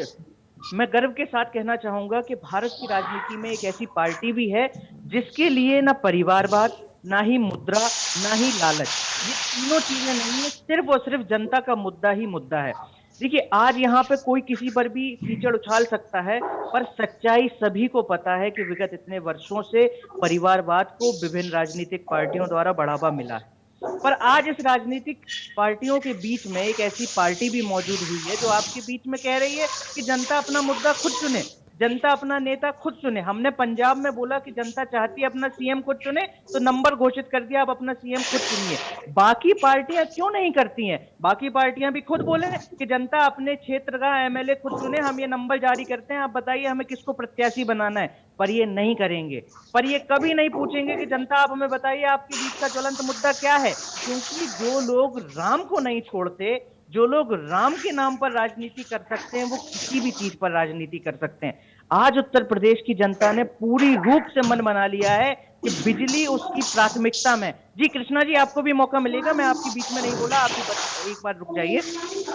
मैं गर्व के साथ कहना चाहूंगा कि भारत की राजनीति में एक ऐसी पार्टी भी है जिसके लिए ना परिवारवाद, ना ही मुद्रा, ना ही लालच, ये तीनों चीजें नहीं है, सिर्फ और सिर्फ जनता का मुद्दा ही मुद्दा है। देखिए, आज यहाँ पे कोई किसी पर भी कीचड़ उछाल सकता है, पर सच्चाई सभी को पता है कि विगत इतने वर्षों से परिवारवाद को विभिन्न राजनीतिक पार्टियों द्वारा बढ़ावा मिला है। पर आज इस राजनीतिक पार्टियों के बीच में एक ऐसी पार्टी भी मौजूद हुई है जो आपके बीच में कह रही है कि जनता अपना मुद्दा खुद चुने, जनता अपना नेता खुद चुने। हमने पंजाब में बोला कि जनता चाहती है अपना सीएम खुद चुने, तो नंबर घोषित कर दिया आप अपना सीएम खुद चुनिए। बाकी पार्टियां क्यों नहीं करती हैं? बाकी पार्टियां भी खुद बोले कि जनता अपने क्षेत्र का एमएलए खुद चुने, हम ये नंबर जारी करते हैं, आप बताइए हमें किसको प्रत्याशी बनाना है। पर ये नहीं करेंगे, पर ये कभी नहीं पूछेंगे कि जनता आप हमें बताइए आपके बीच का ज्वलंत मुद्दा क्या है। क्योंकि जो लोग राम को नहीं छोड़ते, जो लोग राम के नाम पर राजनीति कर सकते हैं, वो किसी भी चीज पर राजनीति कर सकते हैं। आज उत्तर प्रदेश की जनता ने पूरी रूप से मन बना लिया है कि बिजली उसकी प्राथमिकता में। जी कृष्णा जी, आपको भी मौका मिलेगा, मैं आपके बीच में नहीं बोला, आप भी एक बार रुक जाइए।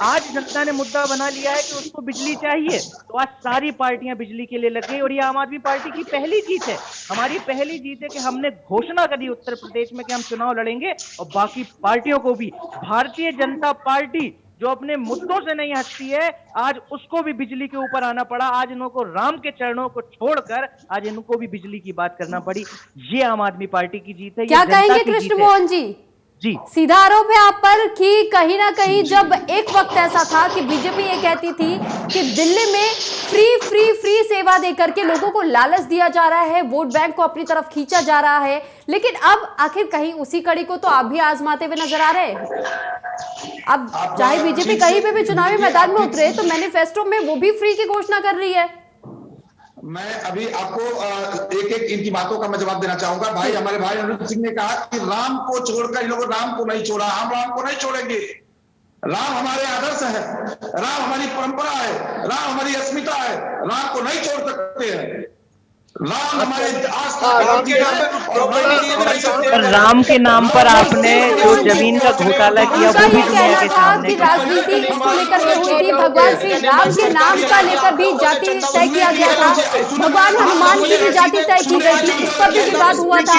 आज जनता ने मुद्दा बना लिया है कि उसको बिजली चाहिए, तो आज सारी पार्टियां बिजली के लिए लग गई। और ये आम आदमी पार्टी की पहली जीत है, हमारी पहली जीत है कि हमने घोषणा करी उत्तर प्रदेश में कि हम चुनाव लड़ेंगे, और बाकी पार्टियों को भी। भारतीय जनता पार्टी जो अपने मुद्दों से नहीं हटती है, आज उसको भी बिजली के ऊपर आना पड़ा। आज इनको राम के चरणों को छोड़कर आज इनको भी बिजली की बात करना पड़ी। ये आम आदमी पार्टी की जीत है। क्या कहेंगे कृष्ण मोहन जी? जी, सीधा आरोप है आप पर कि कहीं ना कहीं जब एक वक्त ऐसा था कि बीजेपी ये कहती थी कि दिल्ली में फ्री सेवा देकर के लोगों को लालच दिया जा रहा है, वोट बैंक को अपनी तरफ खींचा जा रहा है, लेकिन अब आखिर कहीं उसी कड़ी को तो आप भी आजमाते हुए नजर आ रहे हैं। अब चाहे बीजेपी कहीं पे भी चुनावी मैदान में उतरे तो मैनिफेस्टो में वो भी फ्री की घोषणा कर रही है। मैं अभी आपको एक एक इनकी बातों का मैं जवाब देना चाहूंगा। भाई, हमारे भाई अनुज सिंह ने कहा कि राम को छोड़कर इन लोगों राम को नहीं छोड़ा। हम राम को नहीं छोड़ेंगे। राम हमारे आदर्श है, राम हमारी परंपरा है, राम हमारी अस्मिता है, राम को नहीं छोड़ सकते हैं। राम हमारे राम के नाम पर आपने जो जमीन का घोटाला किया वो भी दुनिया के सामने। राजनीति इसको लेकर के हुई थी, भगवान श्री राम के नाम का लेकर भी जाति तय किया गया था, भगवान हनुमान की भी जाति तय की गई थी, इस पर भी विवाद हुआ था।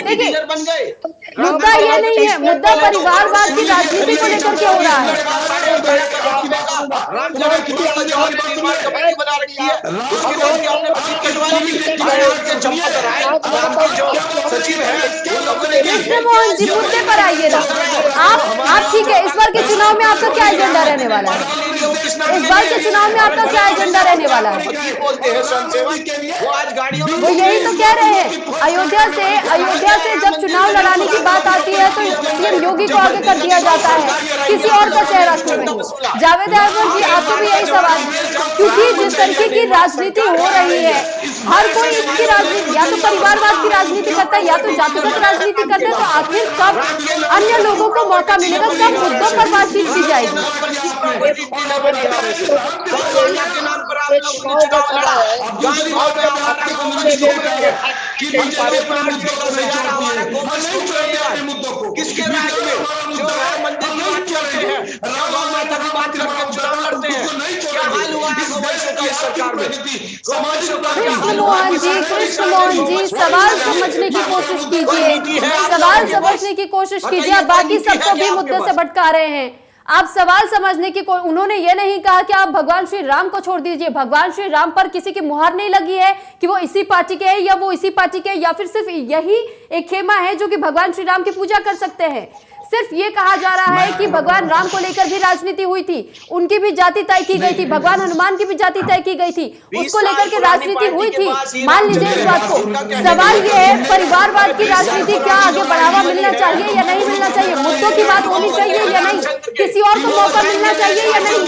देखिए, मुद्दा ये नहीं है, मुद्दा परिवारवाद की राजनीति को लेकर के हो रहा है। कृष्ण मोहन जी, मुद्दे पर आइए ना आप। ठीक है, इस बार के चुनाव में आपका क्या एजेंडा रहने वाला है? इस बार के चुनाव में आपका क्या एजेंडा रहने वाला है? वो यही तो कह रहे हैं, अयोध्या से जब चुनाव लड़ाने की बात आती है तो सीएम योगी को आगे कर दिया जाता है, किसी और का चेहरा क्यों नहीं? जावेद अहमद जी, आपसे भी यही सवाल, क्योंकि जिस तरीके की राजनीति हो रही है, हर कोई इसकी राजनीति या तो परिवारवाद की राजनीति करता है या तो जातिगत राजनीति करता है, तो आखिर कब अन्य लोगों को मौका मिलेगा, कब मुद्दों पर बातचीत की जाएगी? किसके राज में जो राम मंदिर की बात करते हैं, राम माता की बात करके चुनाव लड़ते हैं, क्या हाल हुआ है गोवंशों का इस सरकार में? कृष्ण मोहन जी, सवाल समझने की कोशिश कीजिए, सवाल समझने की कोशिश कीजिए। आप बाकी सबको भी मुद्दे से भटका रहे हैं। आप सवाल समझने की उन्होंने ये नहीं कहा कि आप भगवान श्री राम को छोड़ दीजिए। भगवान श्री राम पर किसी की मुहर नहीं लगी है कि वो इसी पार्टी के है या वो इसी पार्टी के है, या फिर सिर्फ यही एक खेमा है जो कि भगवान श्री राम की पूजा कर सकते हैं। सिर्फ ये कहा जा रहा है कि भगवान राम को लेकर भी राजनीति हुई थी, उनकी भी जाति तय की गई थी, भगवान हनुमान की भी जाति तय की गई थी, उसको लेकर के राजनीति हुई थी। मान लीजिए इस बात को। सवाल ये है, परिवारवाद की राजनीति क्या आगे बढ़ावा मिलना चाहिए या नहीं मिलना चाहिए? मुद्दों की बात होनी चाहिए या नहीं? किसी और को मौका मिलना चाहिए या नहीं?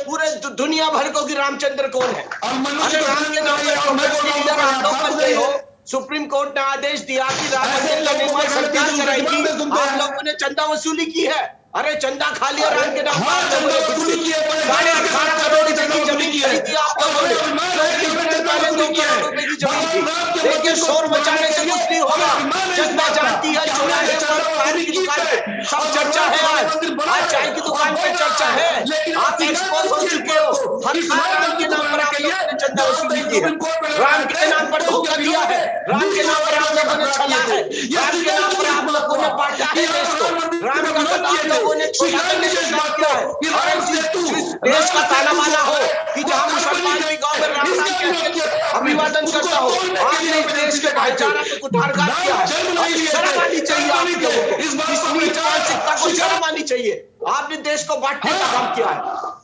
पूरे दुनिया भर को कि रामचंद्र कौन है? अरे राम के नाम पर आप लोग बन गए हो। सुप्रीम कोर्ट ने आदेश दिया कि राम मंदिर का निर्माण सरकार कराएगी, आप लोगों ने चंदा वसूली की है। अरे चंदा खा लिया राम के नाम पर, 18.5 करोड़ रुपए की जमीन खरीदी आप लोगों ने, 2 करोड़ रुपए की जमीन थी। लेकिन शोर मचाने से कुछ नहीं होगा। जनता जानती है, चौराहे पर, पानी की दुकान पे सब चर्चा है। आज चाय की दुकान पे चर्चा है। आप एक्सपोज हो चुके हो। हर राम के नाम पर आप लोगों ने चंदा वसूली की है, राम के नाम पर धोखा दिया है, राम के नाम पर आप लोगों ने छला है, राम के नाम पर आप लोगों ने बांटा है देश को, राम का नाम आप लोगों ने छोटा करने का काम किया है। और देश का ताना बाना हो कि जहां मुसलमान भी गांव में राम के अभिवादन करता हो, आपने इस देश के भाईचारा को कुठारघात किया है। शर्म आनी चाहिए आप लोगों को, इस नीच मानसिकता को शर्म आनी चाहिए। आपने देश को बांटने का काम किया है।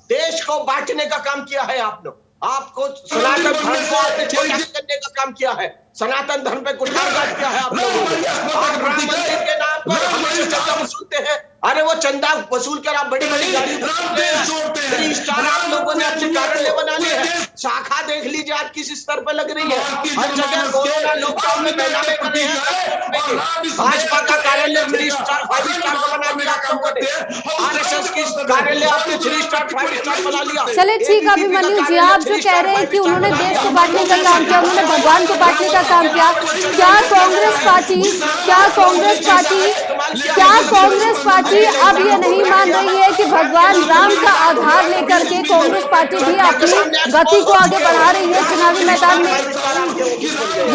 देश को बांटने का काम किया है आप लोग। आपको सनातन धर्म को आपने छोटा करने का काम किया है, सनातन धर्म पे कुठारघात किया है आप लोगों ने। आप राम मंदिर के नाम पर हमसे चंदा वसूलते हैं। अरे वो चंदा वसूल कर आप बड़ी बड़ी गाड़ी थ्री स्टार आप लोगों ने अपने कार्यालय बना लिए हैं। शाखा देख लीजिए आज किस स्तर पर लग रही है। हर जगह कोरोना लॉकडाउन में पहनावे बने हैं। भाजपा का कार्यालय 3 स्टार 5 स्टार का बना दिया आप लोगों ने। आरएसएस की कार्यालय आपने 3 स्टार 5 स्टार बना लिया। चलिए ठीक है अभिमन्यु जी, आप जो कह रहे हैं कि उन्होंने देश को बांटने का काम किया, उन्होंने भगवान को बांटने का काम किया, क्या कांग्रेस पार्टी अब ये नहीं मान रही है कि भगवान राम का आधार लेकर के कांग्रेस पार्टी भी अपनी गति को आगे बढ़ा रही है चुनावी मैदान में?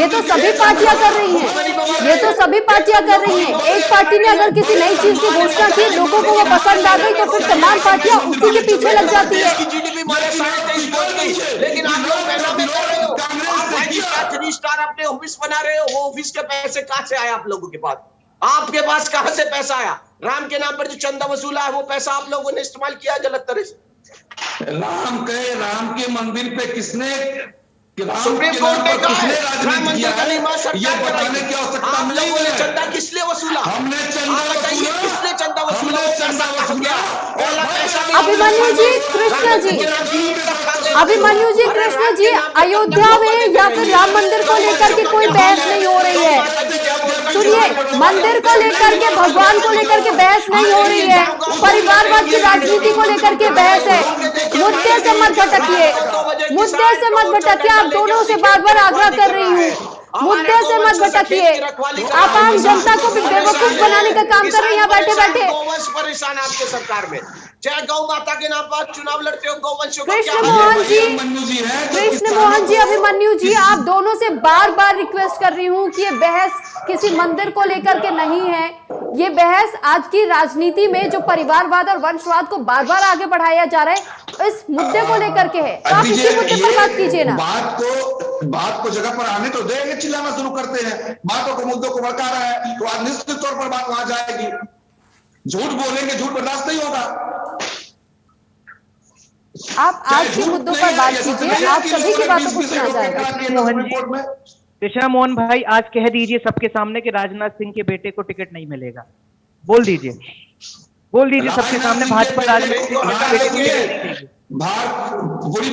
ये तो सभी पार्टियां कर रही हैं, एक पार्टी ने अगर किसी नई चीज की घोषणा की, लोगों को वो पसंद आ गई, तो फिर तमाम पार्टियां उसी के पीछे लग जाती है। लेकिन आप लोग पहनावे कर रहे हो, 3 स्टार अपने ऑफिस बना रहे हो। वो ऑफिस के पैसे कहां से आए आप लोगों के पास? आपके पास कहां से पैसा आया? राम के नाम पर जो चंदा वसूला है वो पैसा आप लोगों ने इस्तेमाल किया गलत तरह से। राम के मंदिर पे किसने सुप्रीम कोर्ट ने कहा है राम मंदिर का निर्माण सरकार कराएगी। आप लोगों ने चंदा किस लिए वसूला? हमने चंदा बताइए किसने चंदा वसूला? अभिमन्यु जी कृष्ण जी, अयोध्या में या फिर राम मंदिर को लेकर के कोई बहस नहीं हो रही है। सुनिए, मंदिर को लेकर के, भगवान को लेकर के बहस नहीं हो रही है, परिवारवाद की राजनीति को लेकर के बहस है। मुद्दे से मत भटकिए, आप दोनों से बार बार आग्रह कर रही हूँ, मुद्दे से मत भटकिए। आप आम जनता को भी बेवकूफ बनाने का काम कर रहे हैं यहाँ बैठे बैठे। गौवंश परेशान आपके सरकार में, चाहे गौ माता के नाम पर चुनाव लड़ते हो, गौवंशों का कृष्ण मोहन जी, अभिमन्यु जी, आप दोनों से बार बार रिक्वेस्ट कर रही हूँ कि ये बहस किसी मंदिर को लेकर के नहीं है। ये बहस आज की राजनीति में जो परिवारवाद और वंशवाद को बार बार आगे बढ़ाया जा रहा है, इस मुद्दे को लेकर के है। तो आप इसी मुद्दे पर बात कीजिए ना। बात को जगह पर आने तो देंगे, चिल्लाना शुरू करते हैं, बातों को मुद्दों को भड़का रहा है, तो आज निश्चित तौर पर बात वहां जाएगी। झूठ बोलेंगे, झूठ बर्दाश्त नहीं होगा। आप आज के मुद्दों पर बात कीजिए, आप सभी की बातों को सुना जाएगा। कृष्णा मोहन भाई, आज कह दीजिए सबके सामने कि राजनाथ सिंह के बेटे को टिकट नहीं मिलेगा। बोल दीजिए सबके सामने, भाजपा राजनीति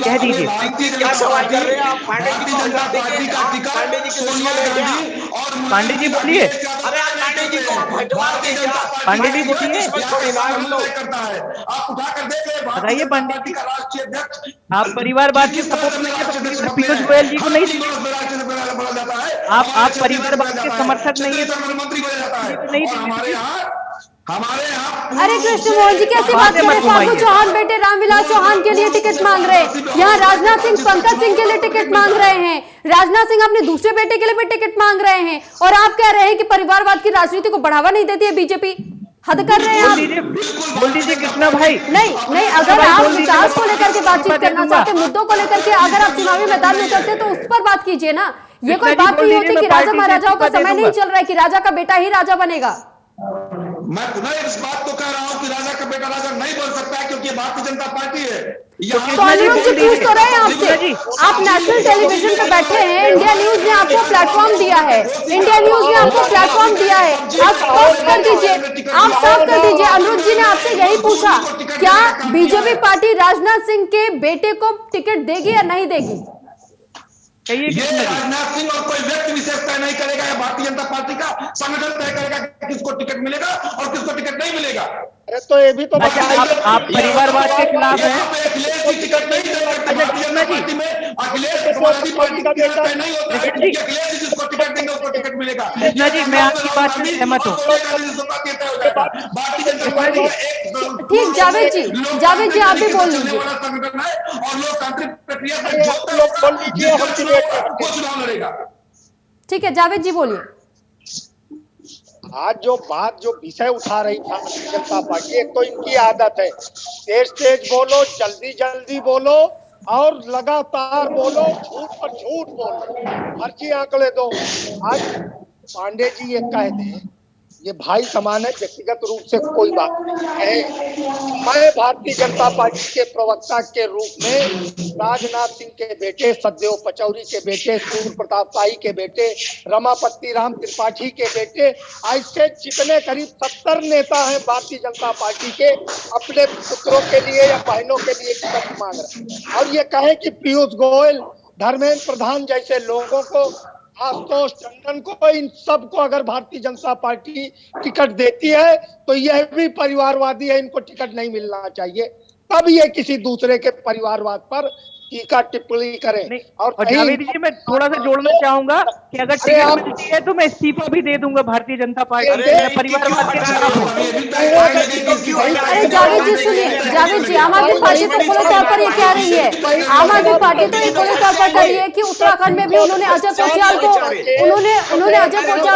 कह दीजिए। क्या सवाल कर रहे हैं आप? भारतीय जनता पार्टी का टिकट सोनिया गांधी और पांडे जी बोलिए। अरे पांडे जी को पांडे जी बोलिए, करता है। आप उठाकर देख ले, बताइए पांडे जी, का राष्ट्रीय अध्यक्ष आप परिवारवाद के सपोर्ट में पीयूष गोयल जी को नहीं, आप परिवारवाद के समर्थक नहीं है, मंत्री बना जाता है। हमारे यहाँ अरे कृष्ण मोहन जी, कैसी बात कर रहे हैं? फागू चौहान बेटे रामविलास चौहान के लिए टिकट मांग रहे हैं, यहाँ राजनाथ सिंह पंकज सिंह के लिए टिकट मांग रहे हैं, राजनाथ सिंह अपने दूसरे बेटे के लिए भी टिकट मांग रहे हैं, और आप कह रहे हैं कि परिवारवाद की राजनीति को बढ़ावा नहीं देती है बीजेपी। हद कर रहे हैं आप। बोल दीजिए कृष्णा भाई। नहीं, अगर आप विकास को लेकर के बातचीत करना चाहते, मुद्दों को लेकर के अगर आप चुनावी मैदान में उतरते तो उस पर बात कीजिए ना। ये कोई बात नहीं होती कि राजा महाराजाओं का समय नहीं चल रहा है कि राजा का बेटा ही राजा बनेगा। मैं पुनः इस बात को कह रहा हूं कि राजा का बेटा राजा नहीं बन सकता है, क्योंकि भारतीय जनता पार्टी है। तो अनुरोध जी पूछ तो रहे हैं आपसे, आप नेशनल टेलीविजन पर बैठे हैं, इंडिया न्यूज ने आपको प्लेटफॉर्म दिया है, आप स्पष्ट कर दीजिए, आप साफ कर दीजिए। अनुरोध जी ने आपसे यही पूछा, क्या बीजेपी पार्टी राजनाथ सिंह के बेटे को टिकट देगी या नहीं देगी? ये राजनाथ सिंह और कोई व्यक्ति विशेष तय नहीं करेगा, या भारतीय जनता पार्टी का संगठन तय करेगा किसको टिकट मिलेगा और किसको टिकट नहीं मिलेगा। अरे तो ये भी तो आप परिवारवाद के खिलाफ हैं। अखिलेश जी टिकट नहीं दे सकते भारतीय जनता पार्टी में, अखिलेश समाजवादी पार्टी का तय नहीं होता है कि अखिलेश जी जिसको टिकट देंगे उसको टिकट मिलेगा। कृष्णा जी, मैं आपकी बात से सहमत हूँ। भारतीय जनता पार्टी ठीक, जावेद जी आप भी बोल लीजिए। संगठन है और लोकतांत्रिक प्रक्रिया से चुनाव लड़ेगा। ठीक है, जावेद जी बोलिए। आज जो विषय उठा रही भारतीय जनता पार्टी, एक तो इनकी आदत है तेज बोलो, जल्दी बोलो और लगातार बोलो, झूठ पर झूठ बोलो, फर्जी आंकड़े दो। आज पांडे जी ये कह दें ये भाई समान है, व्यक्तिगत रूप से कोई बात नहीं है। मैं भारतीय जनता पार्टी के प्रवक्ता के रूप में राजनाथ सिंह के बेटे, सतदेव पचौरी के बेटे, सूर्य प्रताप शाही के बेटे, रमापति राम त्रिपाठी के बेटे, ऐसे जितने करीब 70 नेता हैं भारतीय जनता पार्टी के, अपने पुत्रों के लिए या बहनों के लिए टिकट मांग रहे हैं। और ये कहें कि पीयूष गोयल, धर्मेंद्र प्रधान जैसे लोगों को, आशुतोष टंडन को, इन सबको अगर भारतीय जनता पार्टी टिकट देती है तो यह भी परिवारवादी है, इनको टिकट नहीं मिलना चाहिए। तब ये किसी दूसरे के परिवारवाद पर टीका टिप्पणी करें। और जावेद जी, मैं थोड़ा सा जोड़ना चाहूंगा कि अगर टिकट मिलती है तो मैं इस्तीफा भी दे दूंगा भारतीय जनता पार्टी के परिवारवाद के खिलाफ। अरे जावेद जी सुनिए, जावेद जी, आम आदमी पार्टी तो खुले तौर पर ये कह रही है, आम आदमी पार्टी तो ये खुले तौर पर कह रही है कि उत्तराखंड में भी उन्होंने अजय कोचयाल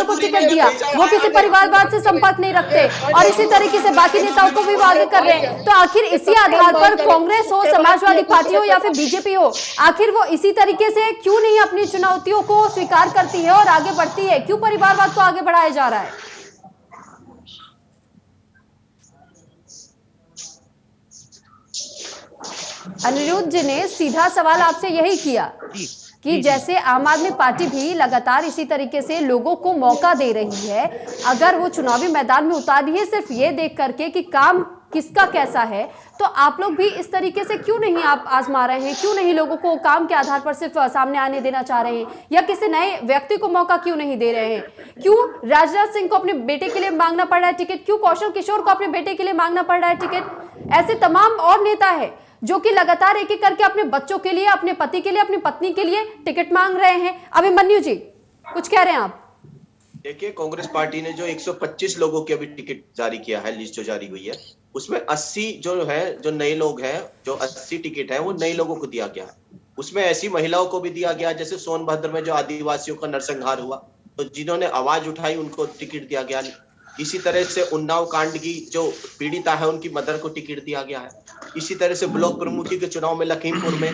को टिकट दिया, वो किसी परिवारवाद से संपर्क नहीं रखते, और इसी तरीके से बाकी नेताओं को भी वादे कर रहे हैं। तो आखिर इसी आधार पर कांग्रेस हो, समाजवादी पार्टी हो या फिर बीजेपी हो, आखिर वो इसी तरीके से क्यों नहीं अपनी चुनौतियों को स्वीकार करती है और आगे बढ़ती है? क्यों परिवारवाद को आगे बढ़ाया जा रहा है? अनिरुद्ध जी ने सीधा सवाल आपसे यही किया कि जैसे आम आदमी पार्टी भी लगातार इसी तरीके से लोगों को मौका दे रही है, अगर वो चुनावी मैदान में उतार रही है सिर्फ ये देख करके कि काम किसका कैसा है, तो आप लोग भी इस तरीके से क्यों नहीं आप आजमा रहे हैं? क्यों नहीं लोगों को काम के आधार पर सिर्फ सामने आने देना चाह रहे हैं, या किसी नए व्यक्ति को मौका क्यों नहीं दे रहे हैं? क्यों राजनाथ सिंह को अपने बेटे के लिए मांगना पड़ रहा है टिकट? क्यों कौशल किशोर को अपने बेटे के लिए मांगना पड़ रहा है टिकट? ऐसे तमाम और नेता है जो कि लगातार एक एक करके अपने बच्चों के लिए, अपने पति के लिए, अपनी पत्नी के लिए टिकट मांग रहे हैं। अभिमन्यु जी कुछ कह रहे हैं आप? देखिए, कांग्रेस पार्टी ने जो 125 लोगों की अभी टिकट जारी किया है, लिस्ट जो जारी हुई है, उसमें 80 जो नए लोग हैं, जो 80 टिकट है वो नए लोगों को दिया गया है। उसमें ऐसी महिलाओं को भी दिया गया, जैसे सोनभद्र में जो आदिवासियों का नरसंहार हुआ तो जिन्होंने आवाज उठाई उनको टिकट दिया गया। इसी तरह से उन्नाव कांड की जो पीड़िता है उनकी मदर को टिकट दिया गया है। इसी तरह से ब्लॉक प्रमुखी के चुनाव में लखीमपुर में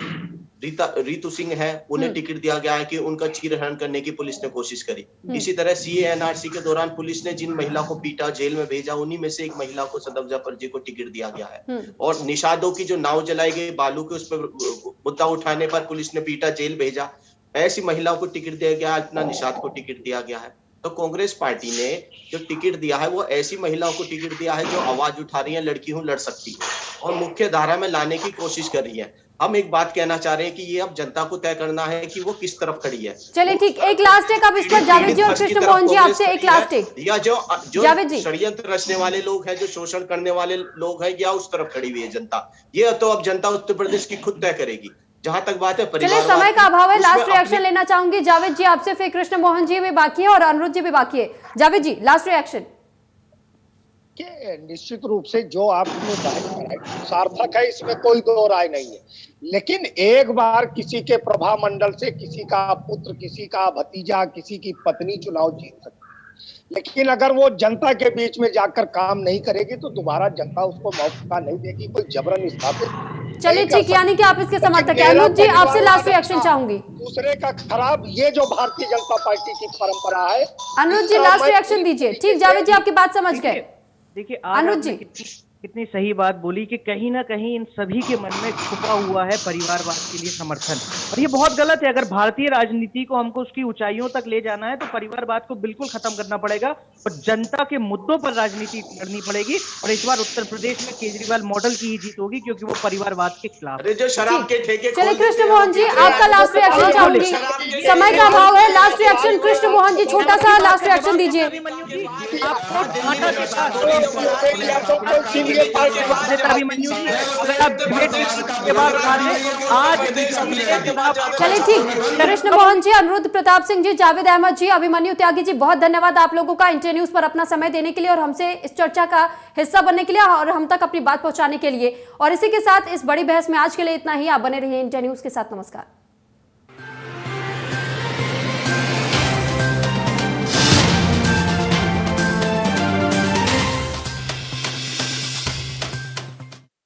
रीतू सिंह है, उन्हें टिकट दिया गया है कि उनका चीरहरण करने की पुलिस ने कोशिश करी। इसी तरह CA-NRC के दौरान पुलिस ने जिन महिला को पीटा, जेल में भेजा, उन्हीं में से एक महिला को सदम जाफर जी को टिकट दिया गया है। और निषादों की जो नाव जलाई गई बालू के, उस पर मुद्दा उठाने पर पुलिस ने पीटा, जेल भेजा, ऐसी महिलाओं को टिकट दिया गया। इतना निषाद को टिकट दिया गया है। तो कांग्रेस पार्टी ने जो टिकट दिया है वो ऐसी महिलाओं को टिकट दिया है जो आवाज उठा रही है, लड़की हूं, लड़ सकती है, और मुख्य धारा में लाने की कोशिश कर रही है। हम एक बात कहना चाह रहे हैं कि ये अब जनता को तय करना है कि वो किस तरफ खड़ी है। चलिए ठीक, एक लास्ट टेक अब इस पर जावेद जी और कृष्ण मोहन जी आपसे एक लास्ट टेक। या जो षड्यंत्र रचने वाले लोग हैं, जो शोषण करने वाले लोग हैं, या उस तरफ खड़ी हुई है जनता, ये तो अब जनता उत्तर प्रदेश की खुद तय करेगी। जहां तक बात है चलिए, समय का अभाव है, लास्ट रिएक्शन लेना चाहूंगी जावेद जी आपसे, फिर कृष्ण मोहन जी भी बाकी है और अनिरुद्ध जी भी बाकी है। जावेद जी लास्ट रिएक्शन। निश्चित रूप से जो आपने सार्थक है, इसमें कोई दो राय नहीं है, लेकिन एक बार किसी के प्रभा मंडल से किसी का पुत्र, किसी का भतीजा, किसी की पत्नी चुनाव जीत सकती है, लेकिन अगर वो जनता के बीच में जाकर काम नहीं करेगी तो दोबारा जनता उसको मौका नहीं देगी, कोई जबरन स्थापित। चलिए ठीक, यानी कि आप इसके समर्थक हैं। अनिरुद्ध जी आपसे लास्ट रिएक्शन चाहूंगी। दूसरे का खराब, ये जो भारतीय जनता पार्टी की परंपरा है। अनिरुद्ध जी लास्ट रिएक्शन दीजिए। ठीक, जावेद जी आपकी बात समझ गए। देखिए, अनिरुद्ध जी कितनी सही बात बोली कि कहीं ना कहीं इन सभी के मन में छुपा हुआ है परिवारवाद के लिए समर्थन, और ये बहुत गलत है। अगर भारतीय राजनीति को हमको उसकी ऊंचाइयों तक ले जाना है तो परिवारवाद को बिल्कुल खत्म करना पड़ेगा और जनता के मुद्दों पर राजनीति करनी पड़ेगी। और इस बार उत्तर प्रदेश में केजरीवाल मॉडल की ही जीत होगी, क्योंकि वो परिवारवाद के खिलाफ। जो शराब के ठेके, चलिए कृष्ण मोहन जी आपका लास्ट रिएक्शन चाहूंगी, समय का अभाव है। लास्ट रिएक्शन कृष्ण मोहन जी, छोटा सा लास्ट रिएक्शन दीजिए। चलिए ठीक, कृष्ण मोहन जी, अनिरुद्ध प्रताप सिंह जी, जावेद अहमद जी, अभिमन्यु त्यागी जी, बहुत धन्यवाद आप लोगों का इंडिया न्यूज पर अपना समय देने के लिए और हमसे इस चर्चा का हिस्सा बनने के लिए और हम तक अपनी बात पहुंचाने के लिए। और इसी के साथ इस बड़ी बहस में आज के लिए इतना ही। आप बने रहिए इंडिया न्यूज के साथ। नमस्कार।